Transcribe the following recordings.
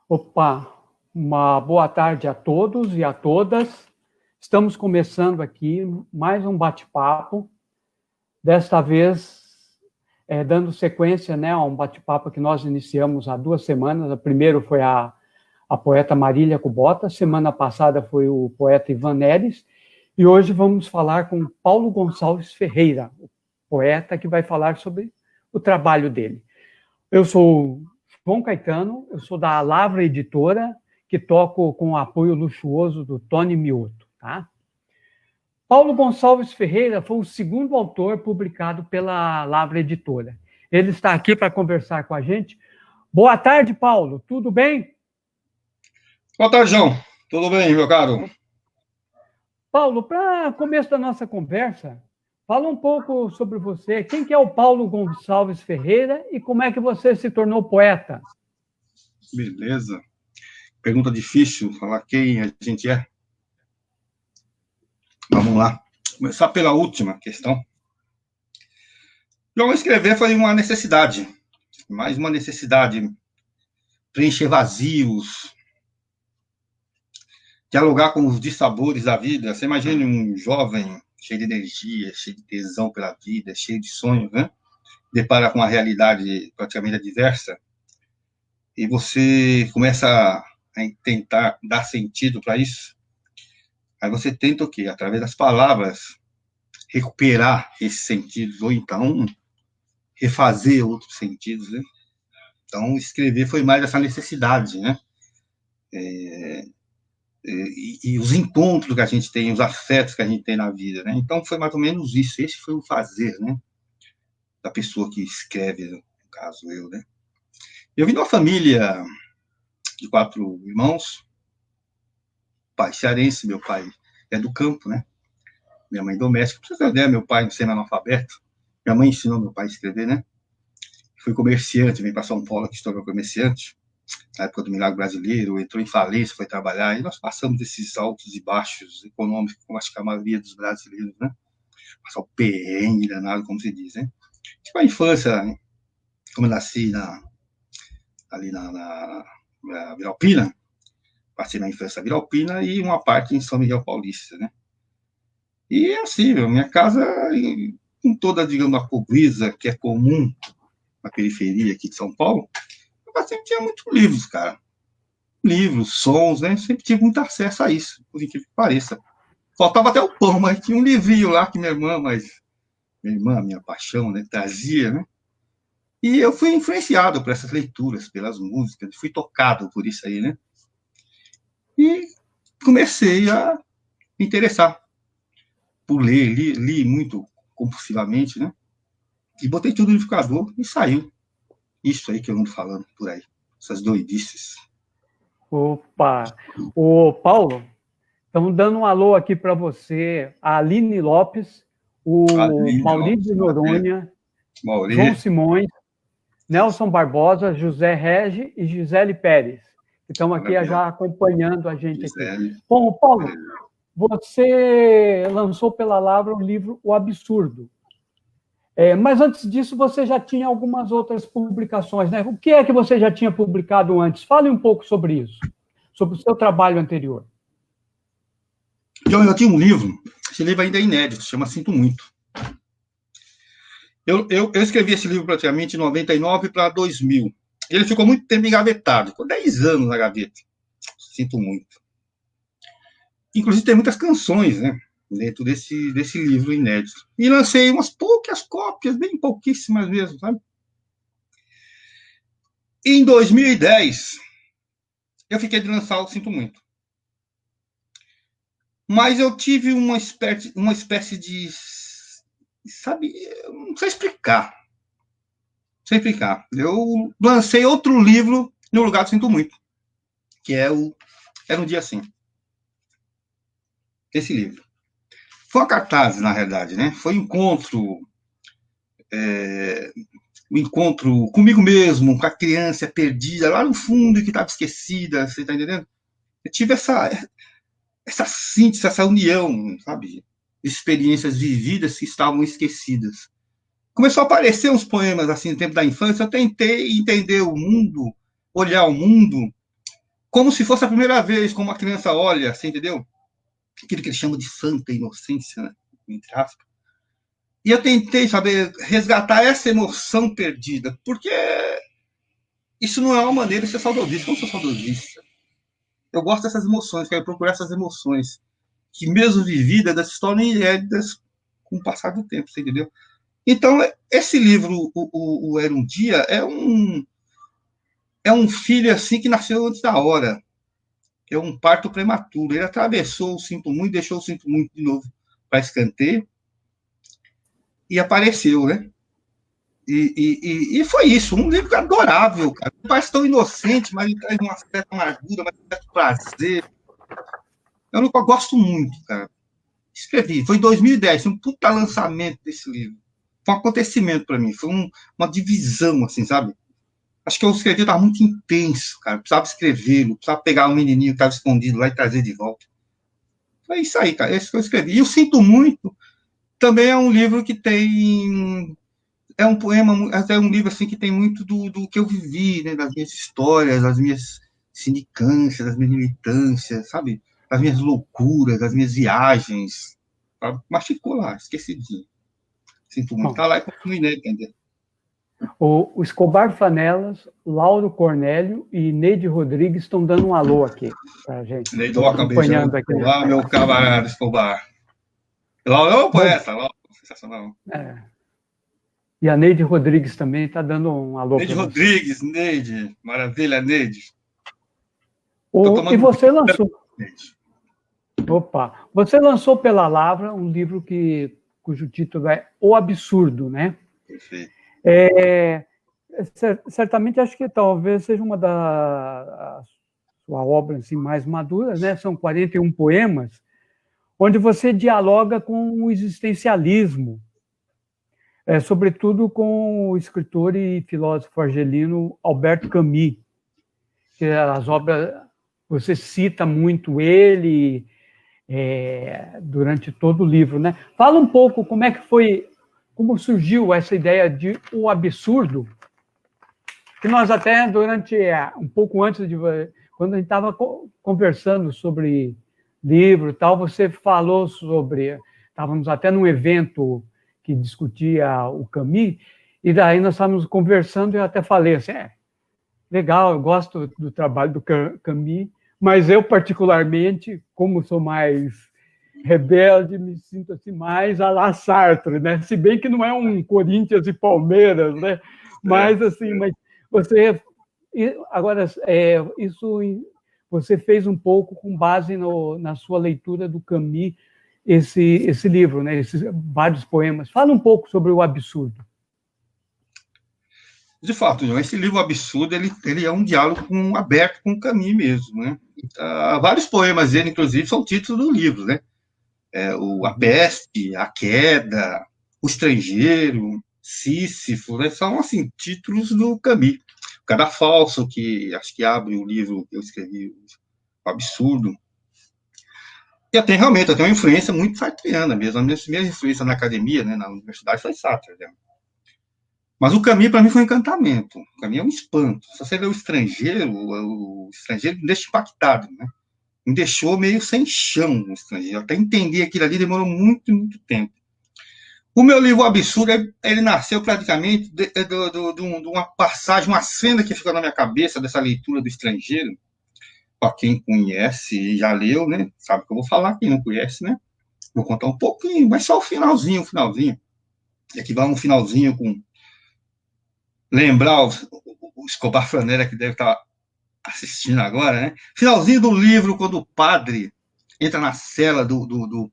Opa, uma boa tarde a todos e a todas. Estamos começando aqui mais um bate-papo, desta vez dando sequência, né, a um bate-papo que nós iniciamos há 2 semanas. O primeiro foi a poeta Marília Kubota, semana passada foi o poeta Ivan Neres, e hoje vamos falar com Paulo Gonçalves Ferreira, o poeta que vai falar sobre o trabalho dele. Eu sou João Caetano, eu sou da Lavra Editora, que toco com o apoio luxuoso do Tony Mioto. Tá? Paulo Gonçalves Ferreira foi o segundo autor publicado pela Lavra Editora. Ele está aqui para conversar com a gente. Boa tarde, Paulo. Tudo bem? Boa tarde, João. Tudo bem, meu caro? Paulo, para começo da nossa conversa, fala um pouco sobre você. Quem que é o Paulo Gonçalves Ferreira e como é que você se tornou poeta? Beleza. Pergunta difícil, falar quem a gente é. Vamos lá. Começar pela última questão. João, escrever foi uma necessidade. Mais uma necessidade. Preencher vazios. Dialogar com os dissabores da vida. Você imagina um jovem cheio de energia, cheio de tesão pela vida, cheio de sonhos, né? Depara com uma realidade praticamente adversa. E você começa a tentar dar sentido para isso. Aí você tenta o quê? Através das palavras, recuperar esses sentidos, ou então refazer outros sentidos, né? Então, escrever foi mais essa necessidade, né? E os encontros que a gente tem, os afetos que a gente tem na vida, né? Então, foi mais ou menos isso. Esse foi o fazer, né? Da pessoa que escreve, no caso, eu, né? Eu vim de uma família de 4 irmãos, pai cearense, meu pai é do campo, né? Minha mãe doméstica, pra você ter ideia, meu pai semi-analfabeto, minha mãe ensinou meu pai a escrever, né? Fui comerciante, vim para São Paulo, que estou comerciante, na época do Milagre Brasileiro, entrou em falência, foi trabalhar, e nós passamos esses altos e baixos econômicos, como acho que a maioria dos brasileiros, né? Passar o perrengue danado, como se diz, né? Tipo a infância, né? Como eu nasci ali na Vila Alpina, passei na infância na Vila Alpina e uma parte em São Miguel Paulista, né? E assim, minha casa, com toda, digamos, a pobreza que é comum na periferia aqui de São Paulo, eu sempre tinha muitos livros, cara. Livros, sons, né? Sempre tive muito acesso a isso, por incrível que pareça. Faltava até o pão, mas tinha um livrinho lá que minha paixão, né, trazia, né? E eu fui influenciado por essas leituras, pelas músicas, fui tocado por isso aí, né? E comecei a me interessar por ler, li muito compulsivamente, né? E botei tudo no liquidificador e saiu. Isso aí que eu ando falando por aí, essas doidices. Opa! Ô, Paulo, estamos dando um alô aqui para você, a Aline Lopes, o Maurício de Noronha, João Simões, Nelson Barbosa, José Regi e Gisele Pérez, que estão aqui já acompanhando a gente aqui. Bom, Paulo, você lançou pela Lavra o livro O Absurdo. Mas antes disso, você já tinha algumas outras publicações, né? O que é que você já tinha publicado antes? Fale um pouco sobre isso, sobre o seu trabalho anterior. Eu tinha um livro, esse livro ainda é inédito, chama Sinto Muito. Eu escrevi esse livro praticamente de 99 para 2000. Ele ficou muito tempo engavetado, ficou 10 anos na gaveta. Sinto muito. Inclusive tem muitas canções, né? Dentro desse livro inédito. E lancei umas poucas cópias, bem pouquíssimas mesmo, sabe? Em 2010, eu fiquei de lançar o Sinto Muito. Mas eu tive uma espécie de... Sabe, não sei explicar. Sem explicar. Eu lancei outro livro no lugar do Sinto Muito, que Era um Dia Assim. Esse livro. Foi uma cartaz, na realidade, né? Foi um encontro comigo mesmo, com a criança perdida lá no fundo que estava esquecida, você está entendendo? Eu tive essa síntese, essa união, sabe? Experiências vividas que estavam esquecidas. Começou a aparecer uns poemas assim no tempo da infância, eu tentei entender o mundo, olhar o mundo como se fosse a primeira vez, como uma criança olha, você entendeu? Aquilo que ele chama de santa inocência, né? Entre aspas. E eu tentei, saber resgatar essa emoção perdida, porque isso não é uma maneira de ser saudosista. Eu não sou saudosista. Eu gosto dessas emoções, quero procurar essas emoções, que mesmo vividas, se tornem inéditas com o passar do tempo, você entendeu? Então, esse livro, o Era um Dia, é um filho assim que nasceu antes da hora. É um parto prematuro. Ele atravessou o Sinto Muito, deixou o Sinto Muito de novo para escanteio e apareceu, né? E foi isso, um livro adorável, cara. Parece tão inocente, mas ele traz uma certa amargura, um certo prazer. Eu gosto muito, cara. Escrevi, foi em 2010, foi um puta lançamento desse livro. Foi um acontecimento para mim, foi uma divisão, assim, sabe? Acho que eu escrevi, estava muito intenso, cara. Precisava escrevê-lo, precisava pegar o menininho que estava escondido lá e trazer de volta. Foi isso aí, cara. Esse que eu escrevi. E eu Sinto Muito também é um livro que tem. É um poema, é um livro assim que tem muito do que eu vivi, né? Das minhas histórias, das minhas sindicâncias, das minhas militâncias, sabe? Das minhas loucuras, das minhas viagens. Mas ficou lá, esquecidinho. Sinto muito. Bom, Tá lá e continua inédito ainda. o Escobar Fanelas, Lauro Cornélio e Neide Rodrigues estão dando um alô aqui para a gente. Leidoca, um beijão. Acompanhando aqui. Olá, meu camarada Escobar. Lá é o poeta, lá, sensacional. É. E a Neide Rodrigues também está dando um alô para Neide você. Rodrigues, Neide. Maravilha, Neide. E você lançou. Neide. Opa! Você lançou pela Lavra um livro cujo título é O Absurdo, né? Perfeito. Certamente acho que talvez seja uma da sua obra assim, mais madura, né? São 41 poemas, onde você dialoga com o existencialismo, sobretudo com o escritor e filósofo argelino Albert Camus, que as obras, você cita muito ele durante todo o livro, né? Fala um pouco como é que foi, como surgiu essa ideia de o absurdo, que nós até durante, um pouco antes de, quando a gente estava conversando sobre livro e tal, você falou sobre, estávamos até num evento que discutia o Camus, e daí nós estávamos conversando e eu até falei assim, legal, eu gosto do trabalho do Camus, mas eu particularmente, como sou mais rebelde, me sinto assim mais à la Sartre, né? Se bem que não é um Corinthians e Palmeiras, né? Mas assim, mas você agora isso você fez um pouco com base na sua leitura do Camus esse livro, né? Esses vários poemas. Fala um pouco sobre o absurdo. De fato, esse livro Absurdo, ele é um diálogo aberto com o Camus mesmo, né? Vários poemas dele, inclusive, são títulos do livro, né? A Peste, A Queda, O Estrangeiro, Sísifo, né? São, assim, títulos do Camus. O Cadafalso, que acho que abre o livro que eu escrevi, O Absurdo. E realmente, eu tenho uma influência muito sartreana mesmo. A minha influência na academia, né, na universidade, foi Sartre, né? Mas o Camus, para mim, foi um encantamento. O Camus é um espanto. Se você lê o Estrangeiro me deixa impactado, né? Me deixou meio sem chão o Estrangeiro. Até entender aquilo ali demorou muito, muito tempo. O meu livro Absurdo, ele nasceu praticamente de uma passagem, uma cena que ficou na minha cabeça dessa leitura do Estrangeiro. Para quem conhece e já leu, né? Sabe o que eu vou falar. Quem não conhece, né? Vou contar um pouquinho, mas só o finalzinho. E aqui vai um finalzinho com lembrar o Escobar Flanera, que deve estar assistindo agora, né? Finalzinho do livro, quando o padre entra na cela do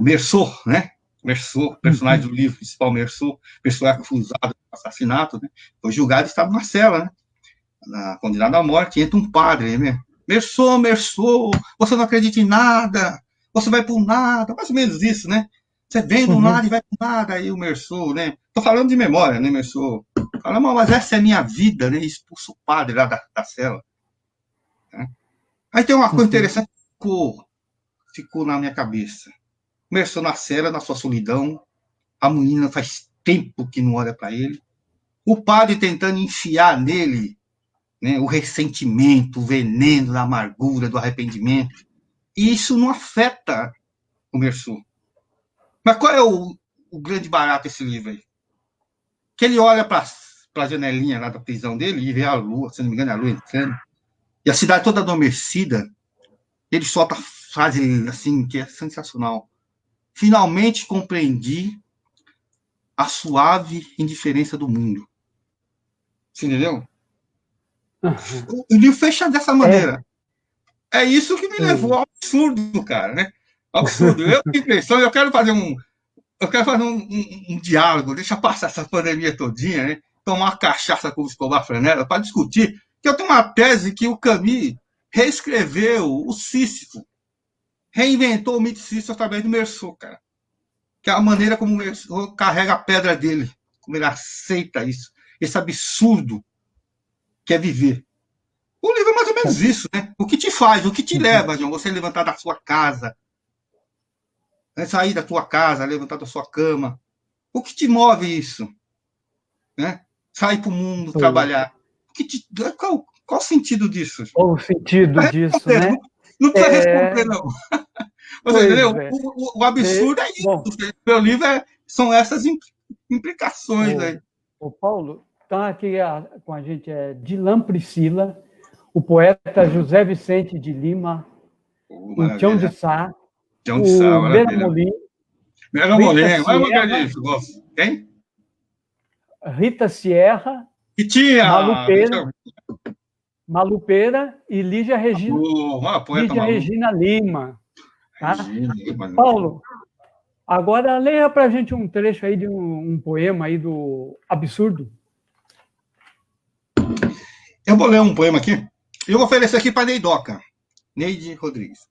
Meursault, né? Meursault, personagem do livro principal, Meursault, pessoa acusada de assassinato, né? Foi julgado e estava na cela, né? Condenado à morte, entra um padre, né? Meursault, você não acredita em nada, você vai por nada, mais ou menos isso, né? Você vem do nada e vai por nada, aí o Meursault, né? Tô falando de memória, né, Meursault? Fala, mas essa é a minha vida, né? Expulsa o padre lá da cela. Né? Aí tem uma coisa interessante que ficou na minha cabeça. Meursault na cela, na sua solidão, a menina faz tempo que não olha para ele, o padre tentando enfiar nele né? O ressentimento, o veneno da amargura, do arrependimento. E isso não afeta o Mersô. Mas qual é o grande barato desse livro aí? Que ele olha para a janelinha lá da prisão dele e vê a lua, se não me engano, a lua entrando, e a cidade toda adormecida. Ele solta a frase assim, que é sensacional. Finalmente compreendi a suave indiferença do mundo. Você entendeu? Uhum. O livro fecha dessa maneira. É isso que me levou ao absurdo, cara, né? Absurdo. Eu tenho impressão, eu quero fazer um diálogo, deixa passar essa pandemia todinha, né? Tomar uma cachaça com o Escobar Flanela para discutir, que eu tenho uma tese que o Camus reescreveu o Sísifo, reinventou o mito Sísifo através do Mersô, cara. Que é a maneira como o Mersô carrega a pedra dele, como ele aceita isso, esse absurdo que é viver. O livro é mais ou menos isso, né? O que te faz, o que te leva, João, você levantar da sua casa, né? Sair da tua casa, levantar da sua cama. O que te move isso? Né? Sair para o mundo, trabalhar. Qual o sentido disso? Qual o sentido disso, né? Não precisa responder, não. Você entendeu? É. O absurdo é isso. Bom, O meu livro são essas implicações aí. O Paulo, está aqui com a gente Dilan Priscila, o poeta José Vicente de Lima, o Tião de Sá, o Mera Molim, quem? Rita Sierra, e tinha Malupeira e Lígia Regina Lima. Tá? Paulo, agora leia para a gente um trecho aí de um poema aí do Absurdo. Eu vou ler um poema aqui. Eu vou oferecer aqui para a Neidoca, Neide Rodrigues.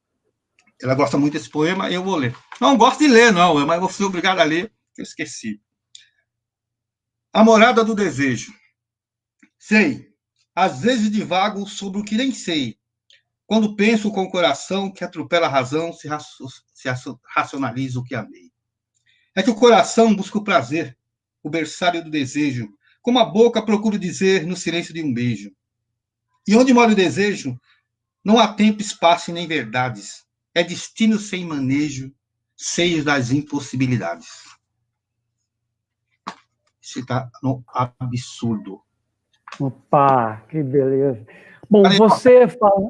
Ela gosta muito desse poema, eu vou ler. Não gosto de ler, não, mas vou ser obrigado a ler, porque eu esqueci. A morada do desejo. Sei, às vezes divago sobre o que nem sei. Quando penso com o coração que atropela a razão, se racionaliza o que amei. É que o coração busca o prazer, o berçário do desejo, como a boca procura dizer no silêncio de um beijo. E onde mora o desejo, não há tempo, espaço e nem verdades. É destino sem manejo, seios das impossibilidades. Isso está no absurdo. Opa, que beleza. Bom,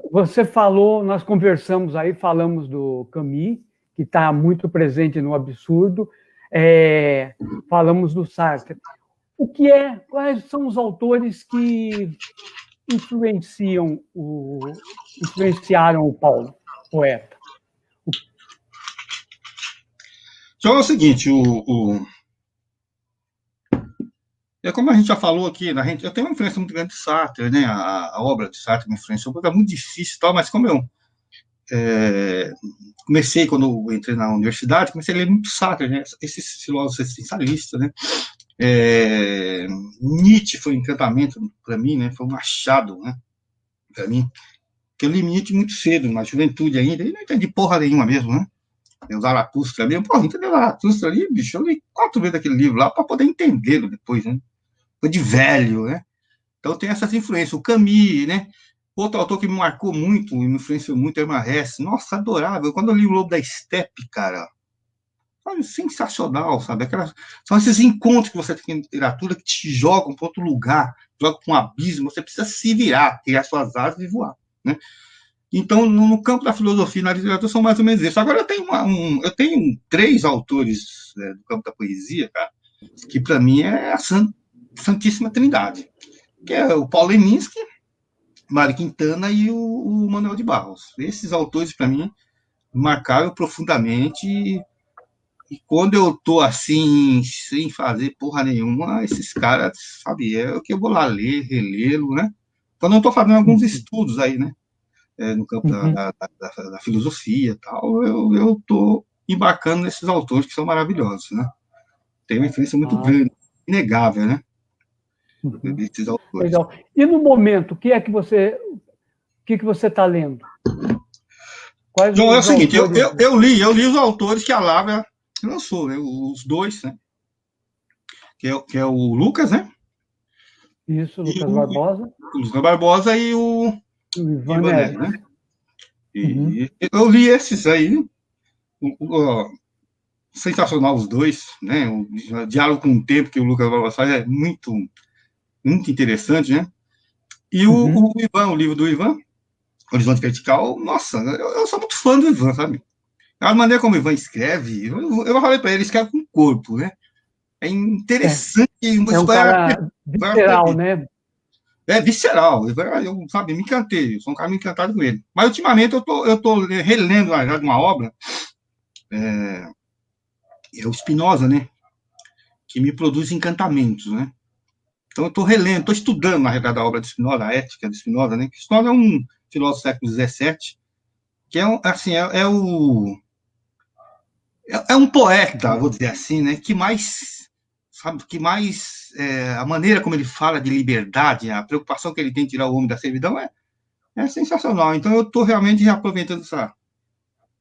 você falou, nós conversamos aí, falamos do Camus, que está muito presente no absurdo, falamos do Sartre. Quais são os autores que influenciaram o Paulo, poeta? Então é o seguinte, como a gente já falou aqui, eu tenho uma influência muito grande de Sartre, né? A obra de Sartre me influenciou, porque é muito difícil e tal, mas como eu comecei, quando eu entrei na universidade, comecei a ler muito Sartre, né? Esses filósofos existencialistas, né? Nietzsche foi um encantamento para mim, né? Foi um achado, né? Para mim, que eu li Nietzsche muito cedo, na juventude ainda, e não entendi porra nenhuma mesmo, né? O Zaratustra mesmo, porra, entendeu o Zaratustra ali, bicho? Eu li 4 vezes aquele livro lá para poder entendê-lo depois, né? Foi de velho, né? Então tem essas influências. O Camus, né? Outro autor que me marcou muito e me influenciou muito é Hermann Hesse. Nossa, adorável. Quando eu li O Lobo da Estepe, cara, sensacional, sabe? São esses encontros que você tem em literatura que te jogam para outro lugar, jogam para um abismo, você precisa se virar, criar suas asas e voar, né? Então, no campo da filosofia e na literatura são mais ou menos isso. Agora, eu tenho 3 autores do campo da poesia, cara, que para mim é a Santíssima Trindade, que é o Paulo Leminski, Mário Quintana e o Manuel de Barros. Esses autores, para mim, marcaram profundamente. E quando eu tô assim, sem fazer porra nenhuma, esses caras, sabe, é o que eu vou lá ler, relê-lo, né? Quando eu tô fazendo alguns estudos aí, né? No campo da filosofia e tal, eu tô embarcando nesses autores que são maravilhosos, né? Tem uma influência muito grande, inegável, né? Desses autores. Legal. E no momento, o que você está lendo? João, é o seguinte, eu li os autores que a Lavra lançou, né? Os 2, né? Que é o Lucas, né? Isso, E Lucas Barbosa. o Lucas Barbosa e o O Ivan Ivan Neves. Neves, né? Uhum. E eu li esses aí, sensacional os dois, né? O diálogo com o tempo que o Lucas Barbosa faz é muito, muito interessante, né? E Uhum. o Ivan, o livro do Ivan, Horizonte Vertical, nossa, eu sou muito fã do Ivan, sabe? A maneira como o Ivan escreve, eu falei para ele, ele escreve com o corpo, né? É É, interessante, é um cara vai visceral, arrepiar. né? É visceral, eu, sabe, me encantei, eu sou um cara me encantado com ele. Mas ultimamente eu tô relendo na verdade, uma obra, é o Spinoza, né? Que me produz encantamentos, né? Então eu estou relendo, estou estudando, na realidade, a obra de Spinoza, a ética de Spinoza, né? Spinoza é um filósofo do século XVII, que é, assim, é um poeta, vou dizer assim, né? Que mais, sabe, que mais, a maneira como ele fala de liberdade, a preocupação que ele tem em tirar o homem da servidão é sensacional. Então eu estou realmente aproveitando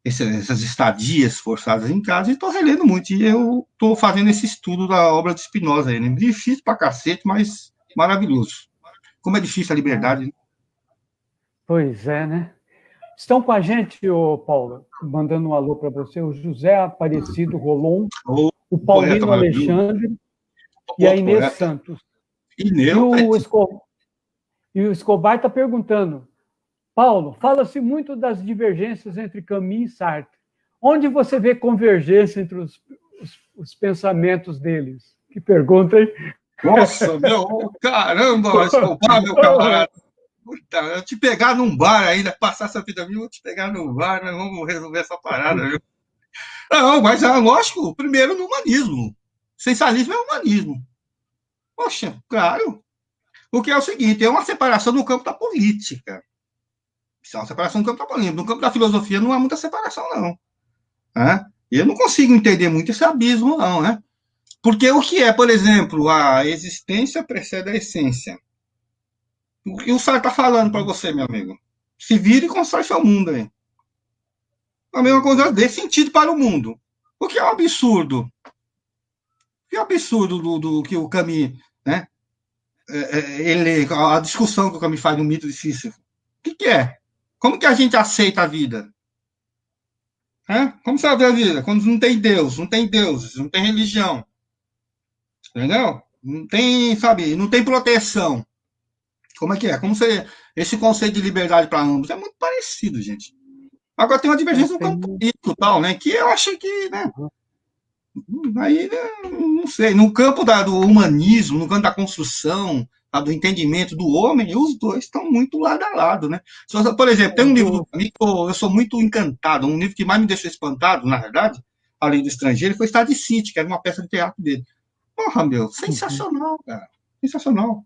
essas estadias forçadas em casa e estou relendo muito. E eu estou fazendo esse estudo da obra de Spinoza aí, né? Difícil pra cacete, mas maravilhoso. Como é difícil a Ah, liberdade, né? pois é, né? Estão com a gente, ô Paulo, mandando um alô para você, o José Aparecido Rolon, O o poeta Paulino maravilhoso, Alexandre e a outro Inês poeta. Santos. E Ineu, o, Esco... e o Escobar está perguntando, Paulo, fala-se muito das divergências entre Camus e Sartre. Onde você vê convergência entre os pensamentos deles? Que pergunta, hein? nossa, meu, caramba, Escobar, meu camarada. Puta, eu te pegar num bar ainda, passar essa vida minha, eu vou te pegar num bar, nós vamos resolver essa parada, viu? Não, mas lógico, primeiro no humanismo. Sensualismo é humanismo. Poxa, claro. O que é o seguinte, é uma separação no campo da política. Isso é uma separação no campo da política. No campo da filosofia não há muita separação, não. Né? Eu não consigo entender muito esse abismo, não, né? Porque o que é, por exemplo, a existência precede a essência. O que o Sartre está falando para você, meu amigo? Se vire e constrói seu mundo aí. A mesma coisa dê sentido para o mundo. O que é um absurdo? O que é um absurdo do que o Camus, né? A discussão que o Camus faz no mito de Sísifo. O que é? Como que a gente aceita a vida? Como você vai ver a vida? Quando não tem Deus, não tem deuses, não tem religião. Entendeu? Não tem, sabe, não tem proteção. Como é que é? Como você. Esse conceito de liberdade para ambos é muito parecido, gente. Agora tem uma divergência no campo Tem... político tal, né? Que eu acho que, né? Aí, né, não sei. No campo do humanismo, no campo da construção, do entendimento do homem, os dois estão muito lado a lado, né? Por exemplo, tem um livro do Camus que eu sou muito encantado, um livro que mais me deixou espantado, na verdade, além do Estrangeiro, foi Stade City, que era uma peça de teatro dele. Porra, meu, sensacional, cara. Sensacional.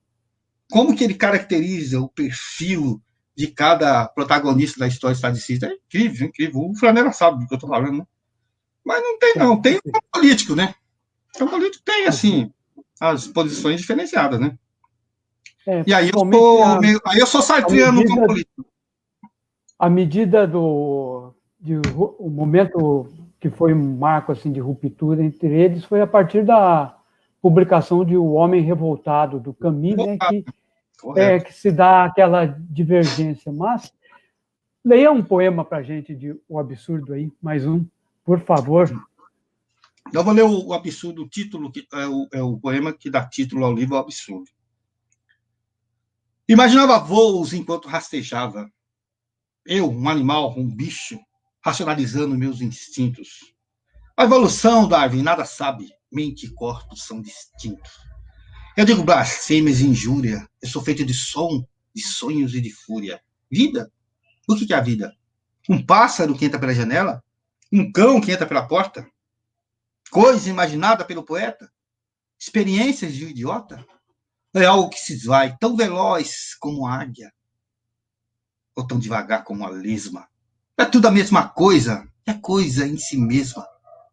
Como que ele caracteriza o perfil de cada protagonista da história estadicista? É incrível, incrível. O Flanera sabe do que eu estou falando, né? Mas não tem, não. Tem o político, né? O político tem, assim, as posições diferenciadas, né? E aí eu Principalmente sou meio. Aí eu sou a sartriano no campo medida, político. a medida o momento que foi um marco assim de ruptura entre eles foi a partir da publicação de O Homem Revoltado do Camus, né, Correto. que se dá aquela divergência. Mas leia um poema para a gente de O Absurdo aí, mais um, por favor. Eu vou ler o absurdo, o título, que é o poema que dá título ao livro, O Absurdo. Imaginava voos enquanto rastejava. Eu, um animal, um bicho, racionalizando meus instintos. A evolução, Darwin, nada sabe. Mente e corpo são distintos. Eu digo blasfêmias e injúria. Eu sou feito de som, de sonhos e de fúria. Vida? O que é a vida? Um pássaro que entra pela janela? Um cão que entra pela porta? Coisa imaginada pelo poeta? Experiências de um idiota? É algo que se esvai tão veloz como a águia? Ou tão devagar como a lesma? É tudo a mesma coisa. É coisa em si mesma.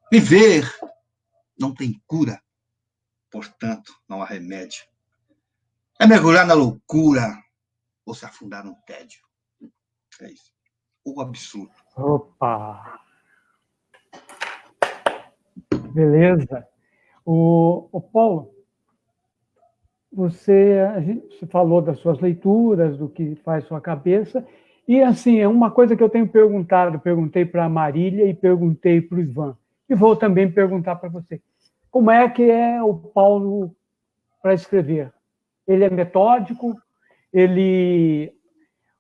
Viver não tem cura, portanto, não há remédio. É mergulhar na loucura ou se afundar no tédio. É isso. O absurdo. Opa! Beleza. O Paulo, você falou das suas leituras, do que faz sua cabeça, e assim, é uma coisa que eu tenho perguntado, perguntei para a Marília e perguntei para o Ivan, e vou também perguntar para você. Como é que é o Paulo para escrever? Ele é metódico? Ele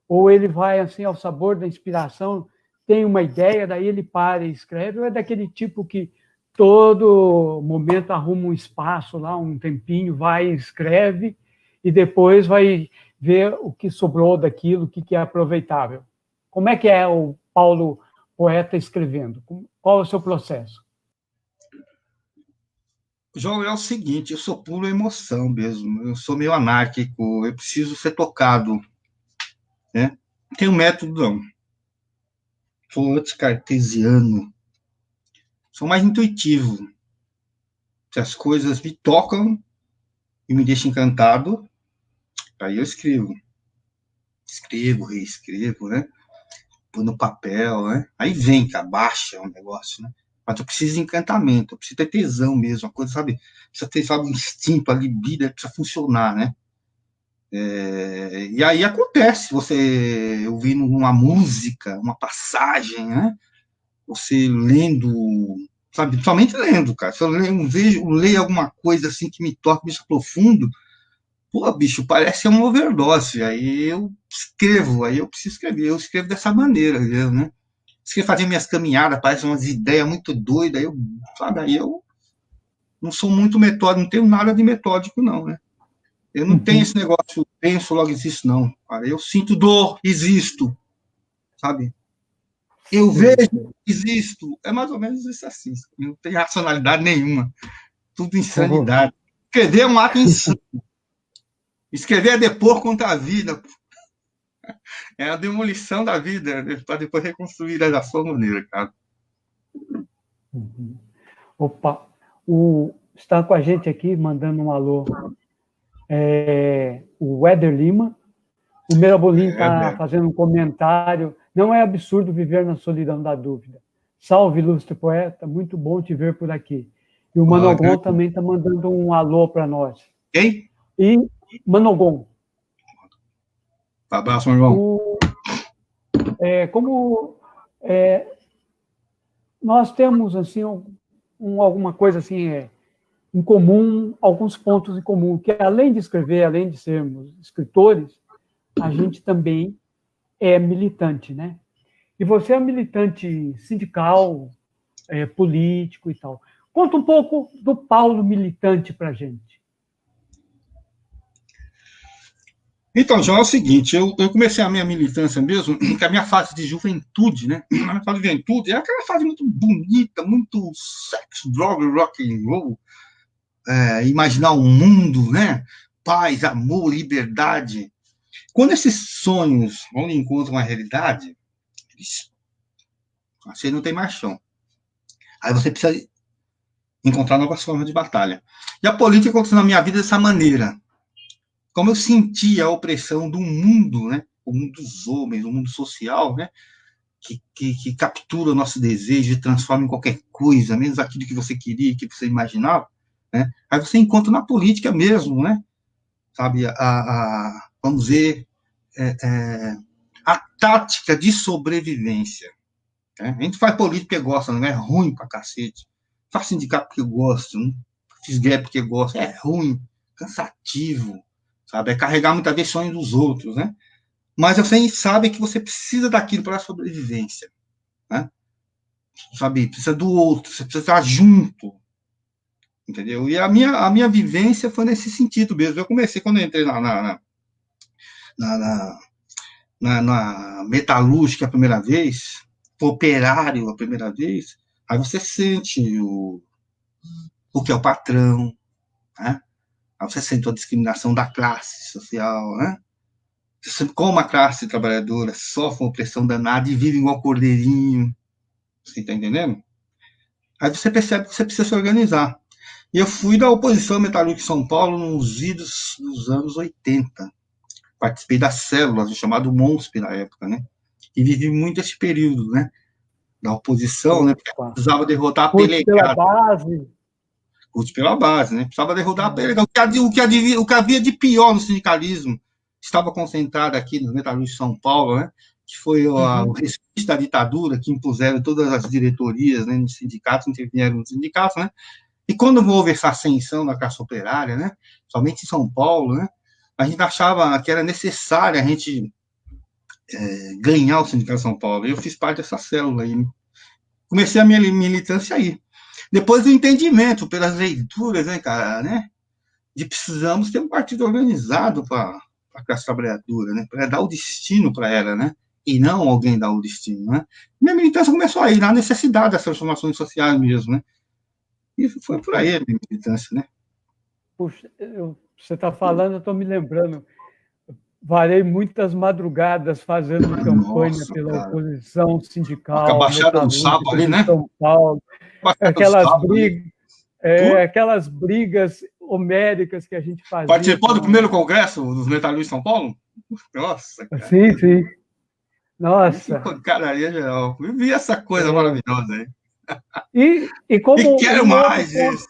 ou ele vai assim ao sabor da inspiração, tem uma ideia, daí ele para e escreve, ou é daquele tipo que todo momento arruma um espaço lá, um tempinho, vai e escreve, e depois vai ver o que sobrou daquilo, o que é aproveitável. Como é que é o Paulo poeta escrevendo? Qual é o seu processo? João, é o seguinte, eu sou pura emoção mesmo, eu sou meio anárquico, eu preciso ser tocado, né? Não tenho método, não. Sou anti-cartesiano, sou mais intuitivo. Se as coisas me tocam e me deixam encantado, aí eu escrevo. Escrevo, reescrevo, né? Põe no papel, né? Aí vem, cara, baixa o negócio, né? Mas eu preciso de encantamento, eu preciso ter tesão mesmo, uma coisa, sabe? Precisa ter, sabe, um instinto, a libido, precisa funcionar, né? E aí acontece, você ouvindo uma música, uma passagem, né? Você lendo, sabe? Somente lendo, cara. Se eu leio alguma coisa assim que me toca, me profundo, pô, bicho, parece uma overdose. Aí eu escrevo, aí eu preciso escrever. Eu escrevo dessa maneira, né? Escrevo fazer minhas caminhadas, parece umas ideias muito doidas. Aí eu, sabe? Aí eu não sou muito metódico, não tenho nada de metódico, não, né? Eu não tenho esse negócio, penso, logo existo, não. Cara. Eu sinto dor, existo, sabe? Eu Sei, vejo, sei. existo. É mais ou menos isso assim. Não tem racionalidade nenhuma. Tudo Oh, insanidade. Escrever é um ato insano. Escrever é depor contra a vida. É a demolição da vida, né? Para depois reconstruir da sua maneira, cara. opa, está com a gente aqui, mandando um alô, o Éder Lima. O Mirabolim está É. fazendo um comentário. Não é absurdo viver na solidão da dúvida. Salve, ilustre poeta, muito bom te ver por aqui. E o Manogon também está mandando um alô para nós. Quem? E Manogon, Abraço, meu irmão. como nós temos assim alguma coisa assim em comum, alguns pontos em comum, que além de escrever, além de sermos escritores, a gente também é militante, né? E você é militante sindical, político e tal. Conta um pouco do Paulo militante para a gente. Então, João, é o seguinte, eu comecei a minha militância mesmo, que a minha fase de juventude, né? A minha fase de juventude é aquela fase muito bonita, muito sexo, droga, rock and roll, imaginar um mundo, né? Paz, amor, liberdade. Quando esses sonhos vão de encontro com a realidade, você não tem mais chão. Aí você precisa encontrar novas formas de batalha. E a política aconteceu na minha vida dessa maneira. Como eu sentia a opressão do mundo, né? O mundo dos homens, o mundo social, né? Que captura o nosso desejo e transforma em qualquer coisa, menos aquilo que você queria, que você imaginava, né? Aí você encontra na política mesmo, né? Sabe, vamos dizer, é, é, a tática de sobrevivência. Né? A gente faz política porque gosta, não é ruim pra cacete. Faz sindicato porque gosta, não fiz greve porque gosta. É ruim, cansativo, sabe? É carregar muitas vezes sonhos dos outros, né? Mas você sabe que você precisa daquilo para a sobrevivência, né? Sabe? Precisa do outro, você precisa estar junto, entendeu? E a minha vivência foi nesse sentido mesmo. Eu comecei quando eu entrei na, na, na metalúrgica a primeira vez, operário a primeira vez, aí você sente o que é o patrão, né? Aí você sente a discriminação da classe social, né? Você sente como a classe trabalhadora sofre uma opressão danada e vive igual cordeirinho, você está entendendo? Aí você percebe que você precisa se organizar. E eu fui da oposição metalúrgica em São Paulo nos idos dos anos 80. Participei das células, chamado MONSP na época, né? E vivi muito esse período, né? Da oposição, né? Porque Opa. precisava derrotar a Foi pela pelegada. base. Lute pela base, né? Precisava derrubar a pele. O que havia de pior no sindicalismo estava concentrado aqui nos metalúrgicos de São Paulo, né? Que foi o resquício da ditadura, que impuseram todas as diretorias, né, nos sindicatos, intervieram nos sindicatos, né? E quando houve essa ascensão da classe operária, né, somente em São Paulo, né, a gente achava que era necessário a gente ganhar o Sindicato de São Paulo. Eu fiz parte dessa célula aí. Comecei a minha militância aí. Depois do entendimento, pelas leituras, né, cara, né, de precisamos ter um partido organizado para a classe trabalhadora, né, para dar o destino para ela, né, e não alguém dar o destino, né. Minha militância começou aí, na necessidade das transformações sociais mesmo, né. E foi por aí a minha militância, né. Puxa, você está falando, eu estou me lembrando. Varei muitas madrugadas fazendo campanha pela Cara. oposição A sindical, Baixada do Sapo metalúrgica ali, de né? São Paulo. Aquelas brigas homéricas que a gente fazia. Participou do primeiro congresso dos metalúrgicos de São Paulo? Nossa, cara. Sim, sim. Nossa. Pancadaria geral. Eu vi essa coisa maravilhosa aí. E como quero mais isso.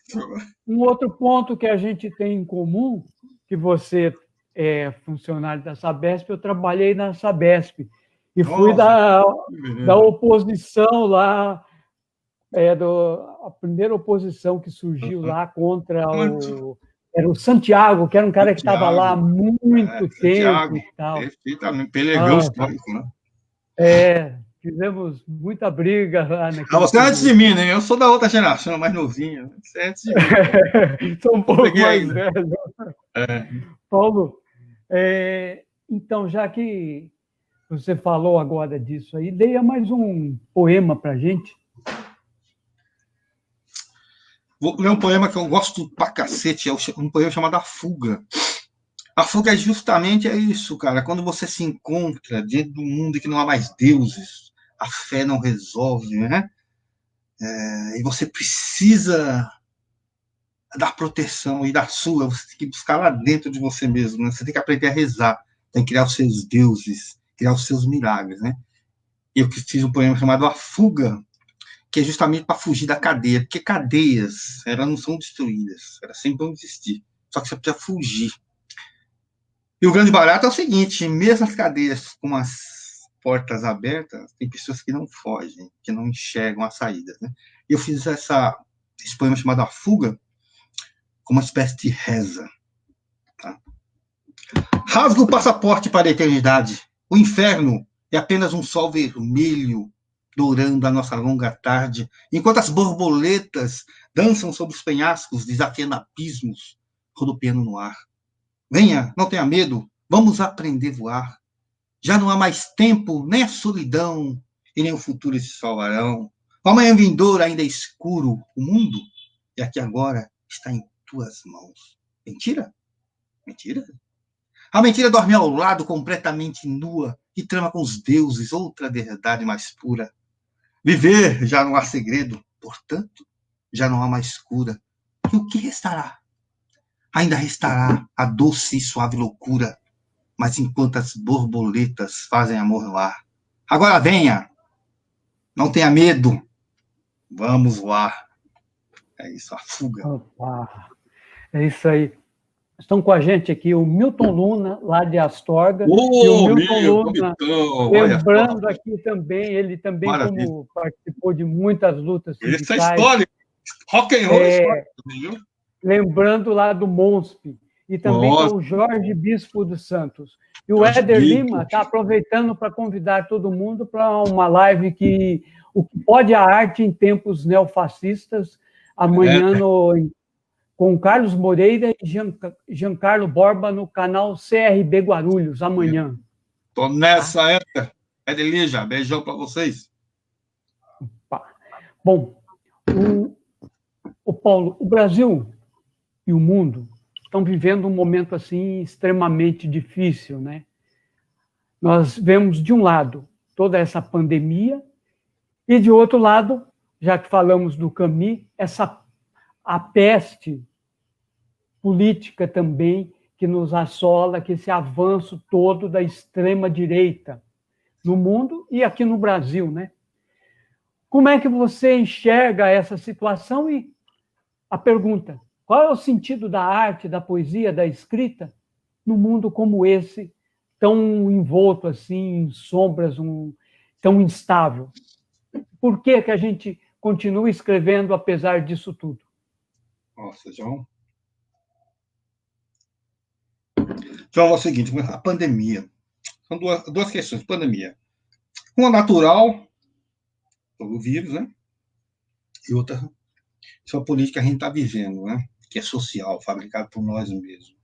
Um outro ponto que a gente tem em comum, que você é funcionário da Sabesp, eu trabalhei na Sabesp e fui da oposição lá, a primeira oposição que surgiu lá contra era o Santiago, que era um cara que estava lá há muito tempo e tal. Perfeitamente, pelegão histórico, né? Fizemos muita briga lá naquele você é antes de mim, né? Eu sou da outra geração, mais novinho. Você é antes de mim. Sou um pouco mais velho. Paulo, então, já que você falou agora disso aí, leia mais um poema para a gente. Vou ler um poema que eu gosto pra cacete, é um poema chamado A Fuga. A fuga é justamente isso, cara. Quando você se encontra dentro do mundo que não há mais deuses, a fé não resolve, né? E você precisa da proteção e da sua, você tem que buscar lá dentro de você mesmo, né? Você tem que aprender a rezar, tem que criar os seus deuses, criar os seus milagres, né? Eu fiz um poema chamado A Fuga, que é justamente para fugir da cadeia, porque cadeias, elas não são destruídas, elas sempre vão existir, só que você precisa fugir. E o grande barato é o seguinte, mesmo as cadeias com as portas abertas, tem pessoas que não fogem, que não enxergam as saídas, né? Eu fiz esse poema chamado A Fuga, como uma espécie de reza. Tá? Rasga o passaporte para a eternidade. O inferno é apenas um sol vermelho dourando a nossa longa tarde, enquanto as borboletas dançam sobre os penhascos, desafiando abismos, rodopiando no ar. Venha, não tenha medo, vamos aprender a voar. Já não há mais tempo, nem a solidão, e nem o futuro se salvarão. O amanhã vindouro ainda é escuro, o mundo, e aqui agora está em tuas mãos. Mentira? Mentira? A mentira dorme ao lado, completamente nua, e trama com os deuses outra verdade mais pura. Viver já não há segredo, portanto, já não há mais cura. E o que restará? Ainda restará a doce e suave loucura, mas enquanto as borboletas fazem amor no ar. Agora venha, não tenha medo, vamos voar. É isso, a fuga. Opa, é isso aí. Estão com a gente aqui o Milton Luna, lá de Astorga. E o Milton Luna, lembrando aqui também, ele também como participou de muitas lutas sindicais. Isso é histórico. Rock and roll é histórico também, viu? Lembrando lá do MONSP. E também com o Jorge Bispo dos Santos. E o Éder Lima está aproveitando para convidar todo mundo para uma live que o que pode a arte em tempos neofascistas, amanhã com Carlos Moreira e Giancarlo Borba no canal CRB Guarulhos, amanhã. Estou nessa, Éder Lija, beijão para vocês. Bom, o Paulo, o Brasil e o mundo estão vivendo um momento assim extremamente difícil, né? Nós vemos, de um lado, toda essa pandemia e, de outro lado, já que falamos do Camus, a peste política também que nos assola, que esse avanço todo da extrema-direita no mundo e aqui no Brasil, né? Como é que você enxerga essa situação e a pergunta: qual é o sentido da arte, da poesia, da escrita num mundo como esse, tão envolto assim, em sombras, tão instável? Por que que a gente continua escrevendo apesar disso tudo? Nossa, João. João, é o seguinte, a pandemia. São duas questões. Pandemia. Uma natural, o vírus, né? E outra, isso é a política que a gente está vivendo, né? Que é social, fabricado por nós mesmos.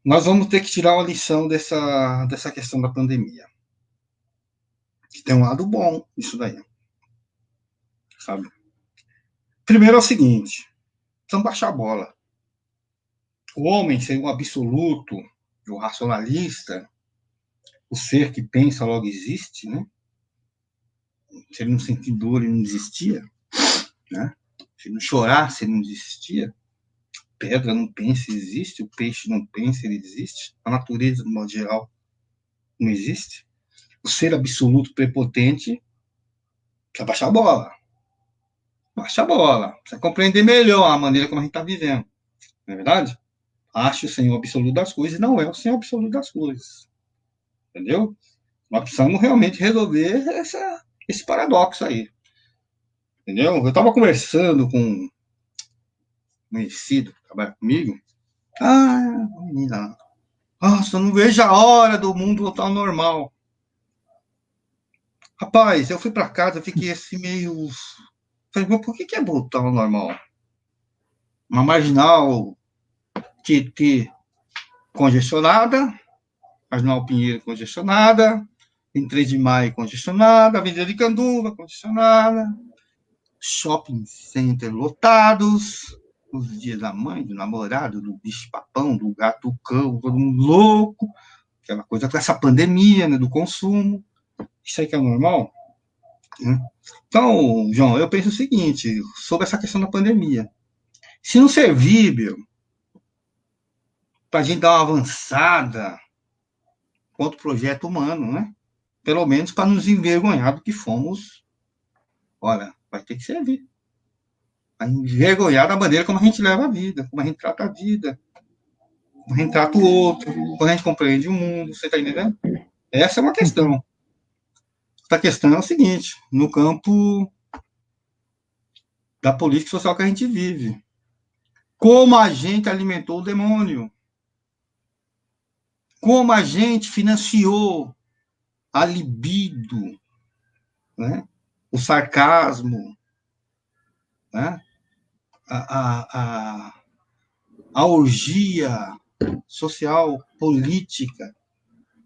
Nós vamos ter que tirar uma lição dessa questão da pandemia. Que tem um lado bom isso daí. Sabe? Primeiro é o seguinte, precisamos baixar a bola. O homem ser um absoluto, o racionalista, o ser que pensa logo existe, né? Se ele não sentir dor, ele não existia, né? Se não chorar, se ele não existia. Pedra não pensa, existe. O peixe não pensa, ele existe. A natureza, de modo geral, não existe. O ser absoluto prepotente precisa baixar a bola. Baixa a bola. Precisa compreender melhor a maneira como a gente está vivendo. Não é verdade? Acha o Senhor absoluto das coisas e não é o Senhor absoluto das coisas. Entendeu? Nós precisamos realmente resolver esse paradoxo aí. Entendeu? Eu estava conversando com um conhecido que trabalha comigo. Ah, menina, nossa, eu não vejo a hora do mundo voltar ao normal. Rapaz, eu fui para casa, eu fiquei assim meio. Falei, mas por que é voltar ao normal? Uma marginal Tietê congestionada, marginal Pinheiro congestionada, 23 de maio congestionada, Avenida de Canduva congestionada, shopping center lotados, os dias da mãe, do namorado, do bicho-papão, do gato-cão, todo mundo louco, aquela coisa com essa pandemia, né, do consumo. Isso aí que é normal? Né? Então, João, eu penso o seguinte, sobre essa questão da pandemia. Se não servir, para a gente dar uma avançada contra o projeto humano, né? Pelo menos para nos envergonhar do que fomos, olha, vai ter que servir. Vai envergonhar da maneira como a gente leva a vida, como a gente trata a vida, como a gente trata o outro, como a gente compreende o mundo, você está entendendo? Essa é uma questão. Outra questão é o seguinte, no campo da política social que a gente vive. Como a gente alimentou o demônio? Como a gente financiou a libido, né? O sarcasmo, né? A orgia social, política,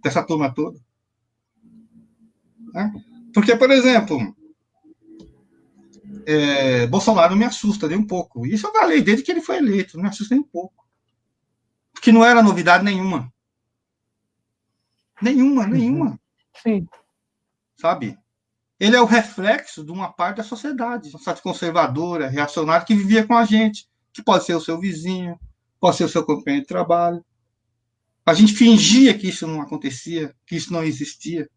dessa turma toda. Né? Porque, por exemplo, Bolsonaro me assusta nem um pouco. Isso eu falei desde que ele foi eleito, não me assusta nem um pouco. Porque não era novidade nenhuma. Nenhuma. Sim. Sabe? Ele é o reflexo de uma parte da sociedade, uma sociedade conservadora, reacionária, que vivia com a gente, que pode ser o seu vizinho, pode ser o seu companheiro de trabalho. A gente fingia que isso não acontecia, que isso não existia.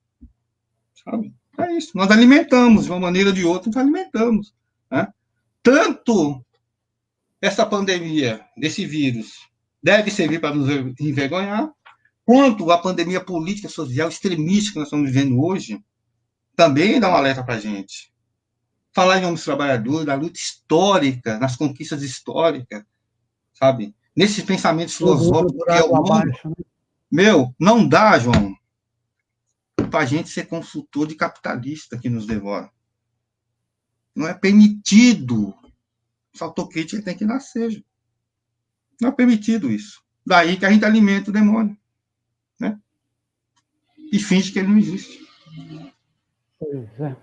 Sabe? É isso. Nós alimentamos, de uma maneira ou de outra, nós alimentamos. Né? Tanto essa pandemia, desse vírus, deve servir para nos envergonhar, quanto a pandemia política, social, extremista que nós estamos vivendo hoje, também dá um alerta para a gente. Falar em homens trabalhadores, da luta histórica, nas conquistas históricas, sabe? Nesses pensamentos filosóficos que é o mundo. Meu, não dá, João, para a gente ser consultor de capitalista que nos devora. Não é permitido. Essa autocrítica tem que nascer. Gente. Não é permitido isso. Daí que a gente alimenta o demônio. Né? E finge que ele não existe. Pois é.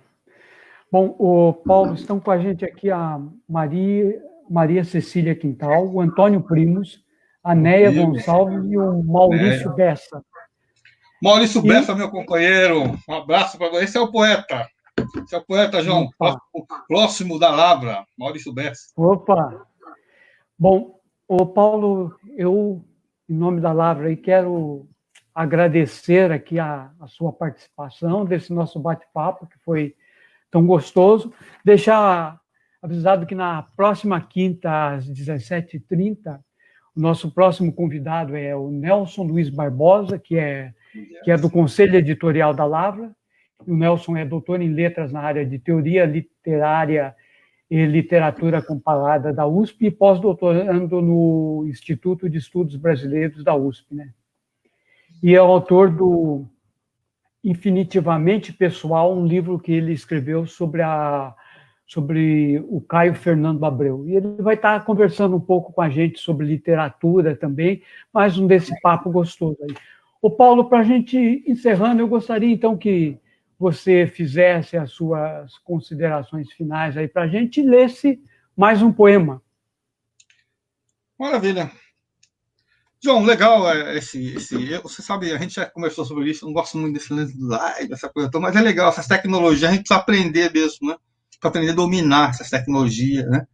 Bom, o Paulo, estão com a gente aqui a Maria Cecília Quintal, o Antônio Primos, a Néia Gonçalves e o Maurício Bessa. Maurício Bessa, meu companheiro, um abraço para você. Esse é o poeta. Esse é o poeta, João, o próximo da Lavra, Maurício Bessa. Opa! Bom, o Paulo, eu, em nome da Lavra, aí, quero agradecer aqui a sua participação desse nosso bate-papo, que foi tão gostoso. Deixar avisado que na próxima quinta, às 17h30, o nosso próximo convidado é o Nelson Luiz Barbosa, que é do Conselho Editorial da Lavra. O Nelson é doutor em letras na área de teoria literária e literatura comparada da USP e pós-doutorando no Instituto de Estudos Brasileiros da USP, né? E é autor do Infinitivamente Pessoal, um livro que ele escreveu sobre o Caio Fernando Abreu. E ele vai estar conversando um pouco com a gente sobre literatura também, mais um desse papo gostoso aí. Ô Paulo, para a gente ir encerrando, eu gostaria então que você fizesse as suas considerações finais aí para a gente e lesse mais um poema. Maravilha. João, legal você sabe, a gente já conversou sobre isso, eu não gosto muito desse lance do live, essa coisa toda, mas é legal, essas tecnologias, a gente precisa aprender mesmo, né? Para aprender a dominar essas tecnologias, né?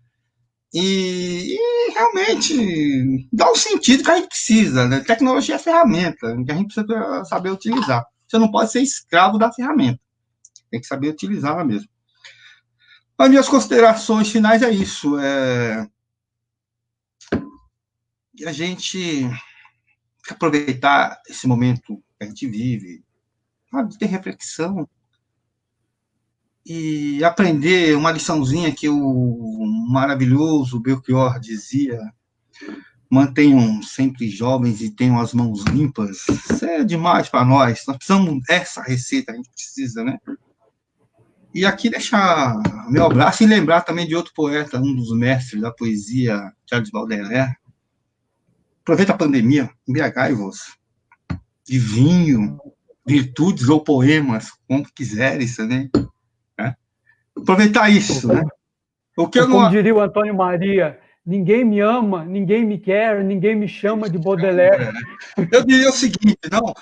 E realmente dá um sentido que a gente precisa, né? Tecnologia é ferramenta, que a gente precisa saber utilizar. Você não pode ser escravo da ferramenta, tem que saber utilizá-la mesmo. As minhas considerações finais é isso, a gente aproveitar esse momento que a gente vive, sabe, ter reflexão e aprender uma liçãozinha que o maravilhoso Belchior dizia: mantenham sempre jovens e tenham as mãos limpas. Isso é demais para nós. Nós precisamos dessa receita, a gente precisa, né? E aqui deixar meu abraço e lembrar também de outro poeta, um dos mestres da poesia, Charles Baudelaire. Aproveita a pandemia, embriagai-vos de vinho, virtudes ou poemas, como quiseres, né? Aproveitar isso, né? O que como diria o Antônio Maria, ninguém me ama, ninguém me quer, ninguém me chama de Baudelaire. Eu diria o seguinte, não,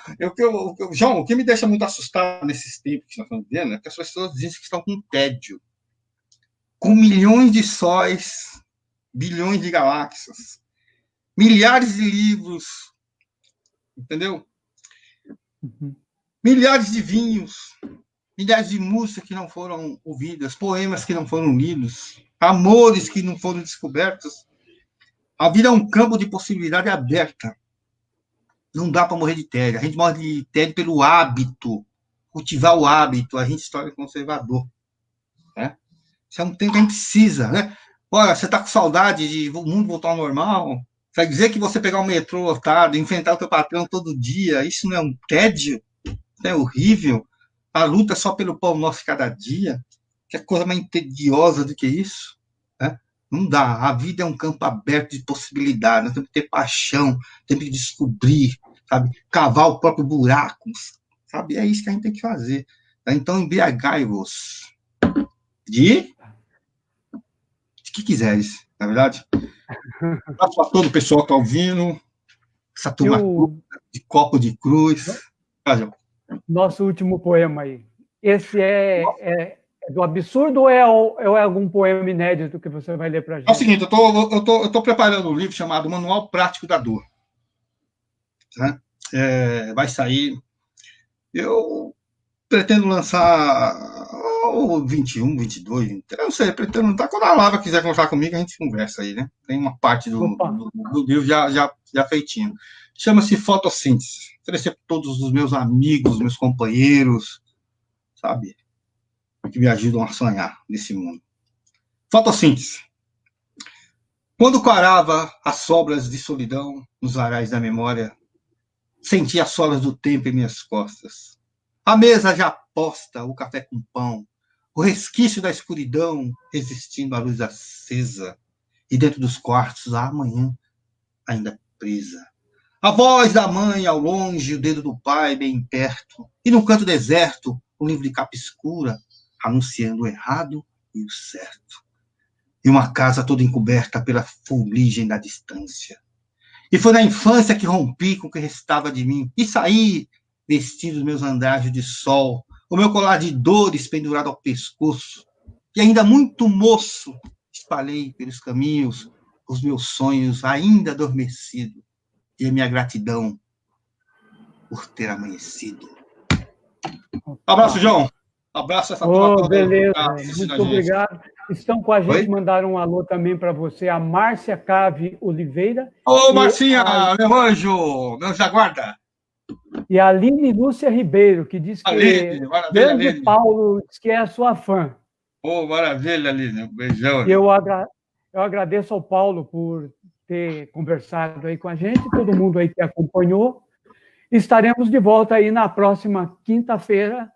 João, o que me deixa muito assustado nesses tempos que nós estamos vivendo é que as pessoas dizem que estão com tédio, com milhões de sóis, bilhões de galáxias, milhares de livros, entendeu? Milhares de vinhos, milhares de músicas que não foram ouvidas, poemas que não foram lidos, amores que não foram descobertos. A vida é um campo de possibilidade aberta. Não dá para morrer de tédio. A gente morre de tédio pelo hábito. Cultivar o hábito. A gente se torna conservador. Né? Isso é um tempo que a gente precisa. Né? Olha, você está com saudade de o mundo voltar ao normal? Vai dizer que você pegar o metrô lotado, enfrentar o teu patrão todo dia, isso não é um tédio? Isso é horrível? A luta só pelo pão nosso cada dia? Que coisa mais tediosa do que isso? Né? Não dá. A vida é um campo aberto de possibilidades. Nós temos que ter paixão, temos que descobrir, sabe? Cavar o próprio buraco, sabe? É isso que a gente tem que fazer. Então, embriagai-vos de que quiseres, na verdade. Abraço a todo o pessoal que está ouvindo, essa turma de copo de cruz. Nosso último poema aí. Esse é do absurdo ou é algum poema inédito que você vai ler para a gente? É o seguinte, eu tô preparando um livro chamado Manual Prático da Dor. Né? Vai sair. Eu pretendo lançar o 21, 22, 23, eu não sei, pretendo lançar. Quando a Lava quiser conversar comigo, a gente conversa aí, né? Tem uma parte do livro já feitinho. Chama-se Fotossíntese. Oferecer para todos os meus amigos, meus companheiros, sabe? Que me ajudam a sonhar nesse mundo. Fotossíntese. Quando quarava as sobras de solidão nos arais da memória, senti as solas do tempo em minhas costas. A mesa já posta, o café com pão, o resquício da escuridão resistindo à luz acesa, e dentro dos quartos a manhã ainda presa. A voz da mãe ao longe, o dedo do pai bem perto, e no canto deserto, um livro de capa escura, anunciando o errado e o certo. E uma casa toda encoberta pela fuligem da distância. E foi na infância que rompi com o que restava de mim, e saí vestindo os meus andrajos de sol, o meu colar de dores pendurado ao pescoço, e ainda muito moço, espalhei pelos caminhos os meus sonhos ainda adormecidos, e a minha gratidão por ter amanhecido. Abraço, João. Abraço essa turma Oh, toda aí que beleza, tá assistindo a muito gente. obrigado. Estão com a gente, Oi? mandaram um alô também para você, a Márcia Cave Oliveira Ô, e Marcinha, meu anjo, meu jaguarda. a Aline Lúcia Ribeiro, que diz que Aline, maravilha, grande Aline. Paulo diz que é sua fã. Ô, maravilha, Aline. Um beijão, E Aline. eu agradeço ao Paulo por ter conversado aí com a gente, todo mundo aí que acompanhou. Estaremos de volta aí na próxima quinta-feira,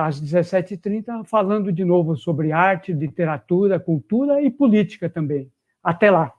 às 17h30, falando de novo sobre arte, literatura, cultura e política também. Até lá!